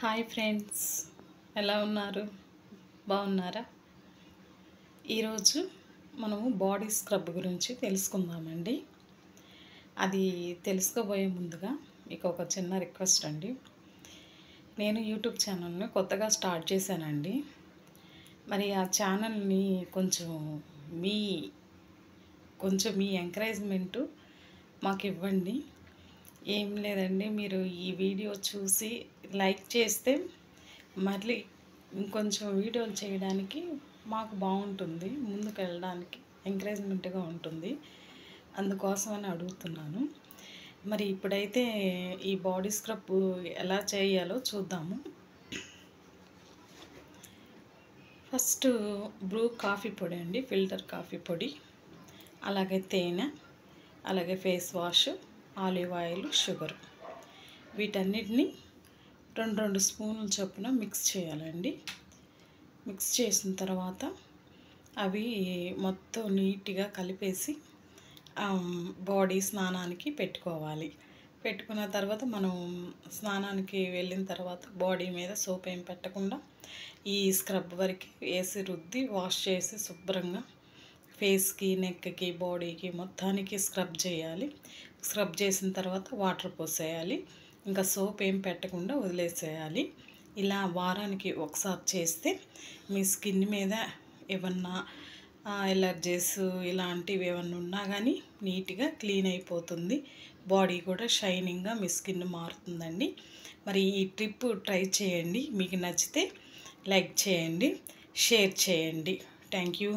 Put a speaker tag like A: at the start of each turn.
A: Hi friends, ఎలా ఉన్నారు? బాగున్నారా? ఈరోజు మనము బాడీ స్క్రబ్ గురించి తెలుసుకుందామండి. అది తెలుసుకోబోయే ముందుగా మీకు ఒక చిన్న రిక్వెస్ట్ అండి. నేను యూట్యూబ్ ఛానల్ని కొత్తగా స్టార్ట్ చేశానండి. మరి ఆ ఛానల్ని మీ మీ ఎంకరేజ్మెంటు మాకు ఇవ్వండి. ఏం లేదండి, మీరు ఈ వీడియో చూసి లైక్ చేస్తే మళ్ళీ ఇంకొంచెం వీడియోలు చేయడానికి మాకు బాగుంటుంది, ముందుకు వెళ్ళడానికి ఎంకరేజ్మెంట్గా ఉంటుంది. అందుకోసమని అడుగుతున్నాను. మరి ఇప్పుడైతే ఈ బాడీ స్క్రబ్ ఎలా చేయాలో చూద్దాము. ఫస్ట్ బ్రూ కాఫీ పొడి అండి, ఫిల్టర్ కాఫీ పొడి, అలాగే తేనె, అలాగే face wash, olive oil, sugar, వీటన్నిటిని 2 స్పూన్ల చొప్పున మిక్స్ చేయాలండి. మిక్స్ చేసిన తర్వాత అవి మొత్తం నీట్గా కలిపేసి బాడీ స్నానానికి పెట్టుకోవాలి. పెట్టుకున్న తర్వాత మనం స్నానానికి వెళ్ళిన తర్వాత బాడీ మీద సోప్ ఏం పెట్టకుండా ఈ స్క్రబ్ వరకు వేసి రుద్ది వాష్ చేసి శుభ్రంగా ఫేస్కి, నెక్కి, బాడీకి మొత్తానికి స్క్రబ్ చేయాలి. స్క్రబ్ చేసిన తర్వాత వాటర్ పోసేయాలి. ఇంకా సోప్ ఏం పెట్టకుండా వదిలేసేయాలి. ఇలా వారానికి ఒకసారి చేస్తే మీ స్కిన్ మీద ఏమన్నా ఎలర్జీస్ ఇలాంటివి ఏమన్నా ఉన్నా కానీ నీట్గా క్లీన్ అయిపోతుంది. బాడీ కూడా షైనింగ్గా మీ స్కిన్ మారుతుందండి. మరి ఈ ట్రిప్ ట్రై చేయండి. మీకు నచ్చితే లైక్ చేయండి, షేర్ చేయండి. Thank you.